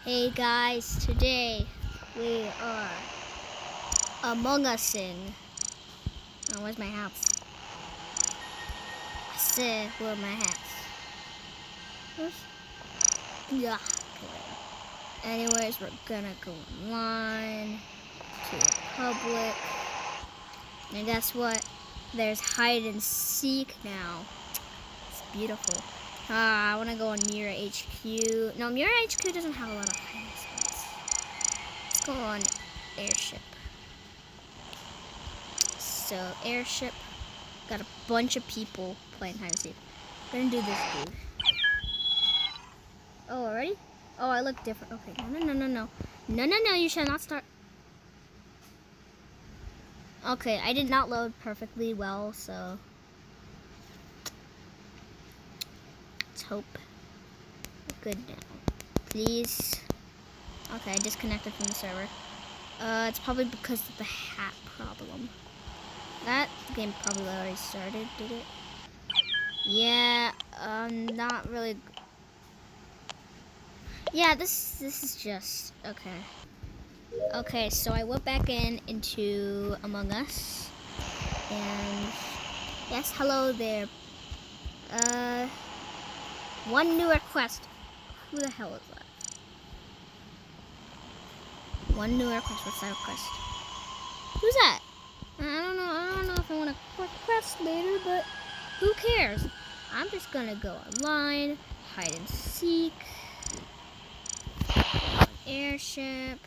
Hey guys, today we are Among Us-ing. Oh, where's my house? I said, where's my house? Yeah. Anyways, we're gonna go online to the public. And guess what? There's hide and seek now. It's beautiful. I wanna go on Mira HQ. No, Mira HQ doesn't have a lot of hiding spots. Let's go on Airship. So, Airship, got a bunch of people playing hide and seek. Gonna do this dude. Oh, already? Oh, I look different. Okay, no, you shall not start. Okay, I did not load perfectly well, so let's hope we're good now. Please. Okay, I disconnected from the server. It's probably because of the hat problem. That game probably already started, did it? Yeah, not really. Yeah, this is just okay. Okay, so I went back into Among Us, and yes, hello there. One new request. Who the hell is that? One new request. What's that request? Who's that? I don't know. I don't know if I want to request later, but who cares? I'm just gonna go online, hide and seek, Airship,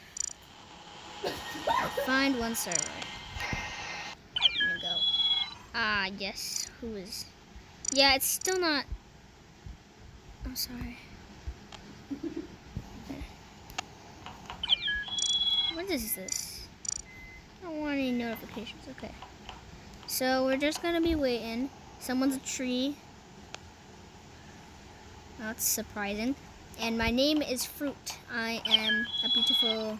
find one server. There you go. Ah, yes. Who is? Yeah, it's still not. I'm sorry. What is this? I don't want any notifications. Okay. So we're just gonna be waiting. Someone's a tree. That's surprising. And my name is Fruit. I am a beautiful.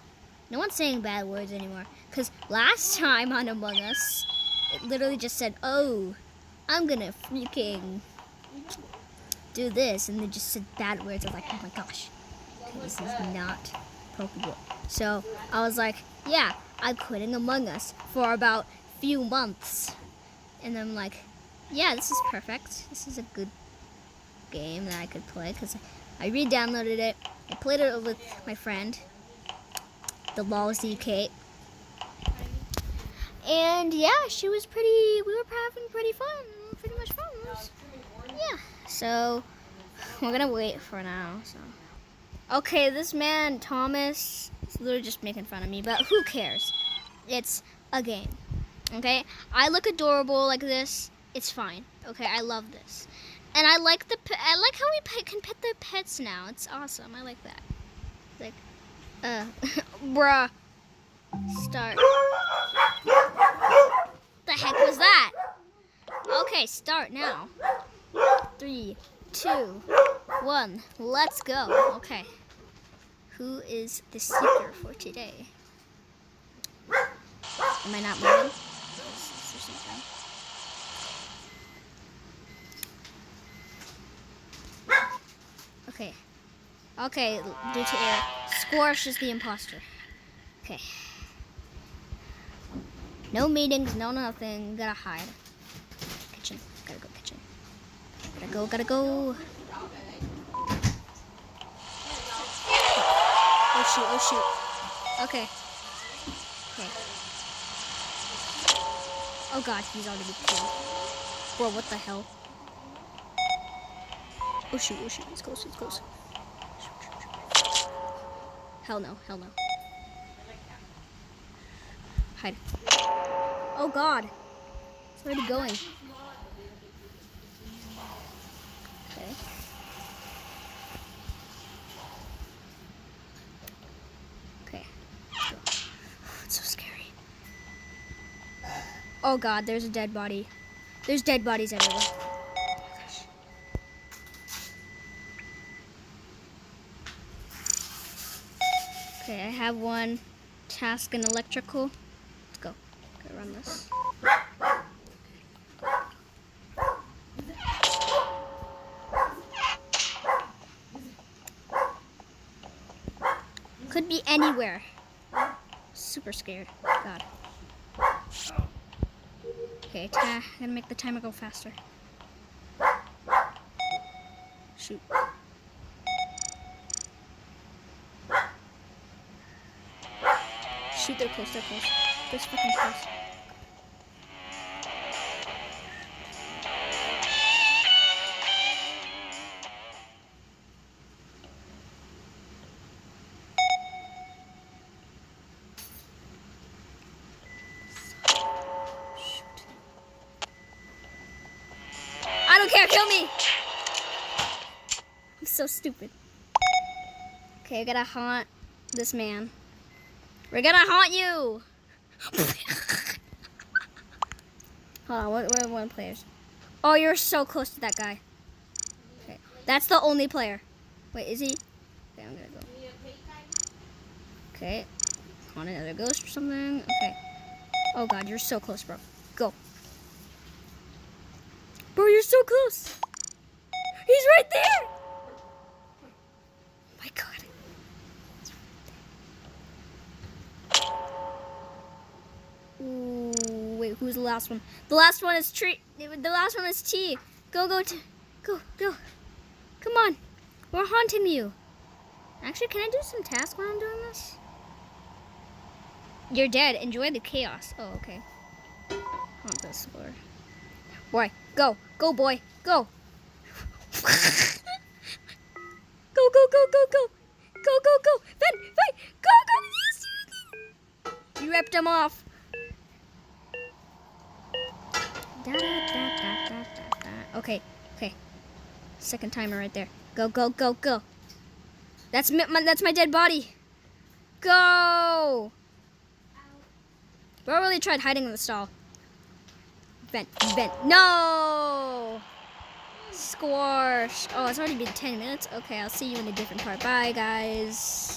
No one's saying bad words anymore. Because last time on Among Us, it literally just said, "Oh, I'm gonna freaking do this," and they just said bad words. I was like, "Oh my gosh, this is not Pokeball." So I was like, "Yeah, I'm quitting Among Us for about few months," and I'm like, "Yeah, this is perfect. This is a good game that I could play because I re-downloaded it. I played it with my friend, the LolZK, and yeah, she was pretty. We were having pretty much fun. Yeah, so we're gonna wait for now. So okay, this man Thomas is literally just making fun of me, but who cares? It's a game. Okay, I look adorable like this. It's fine. Okay, I love this. And I like how we can pet the pets now. It's awesome. I like that. Like, bruh. Start. The heck was that? Okay, start now. 3, 2, 1. Let's go. Okay. Who is the seeker for today? Am I not moving? Okay. Okay, due to air. Squash is the imposter. Okay. No meetings, no nothing. Gotta hide. Kitchen. Gotta go kitchen. Gotta go. Oh shoot. Okay. Oh god, he's already killed. Bro, what the hell? Oh shoot. He's close. Hell no. Hide. Oh god. It's already going. Okay. It's so scary. Oh god, there's a dead body. There's dead bodies everywhere. Oh my gosh. Okay, I have one task in electrical. Let's go. Gotta run this. Could be anywhere. Super scared. God. Okay, gotta make the timer go faster. Shoot. Shoot, they're close, they're close. They're fucking close. I don't care, kill me! I'm so stupid. Okay, I gotta haunt this man. We're gonna haunt you! Hold on, what are one players? Oh, you're so close to that guy. Okay, that's the only player. Wait, is he? Okay, I'm gonna go. Okay, haunt another ghost or something. Okay. Oh God, you're so close, bro. Go. Bro, you're so close. He's right there. Oh my God. Ooh, wait, who's the last one? The last one is Tree. The last one is T. Go, go. Come on. We're haunting you. Actually, can I do some tasks while I'm doing this? You're dead. Enjoy the chaos. Oh, okay. Haunt this floor. Boy, go. Go, boy. Go. Go. Ben, go. Yes. You ripped him off. Okay. Second timer right there. Go. That's my dead body. Go. Bro really tried hiding in the stall. Vent. No. Squash. Oh, it's already been 10 minutes. Okay, I'll see you in a different part. Bye, guys.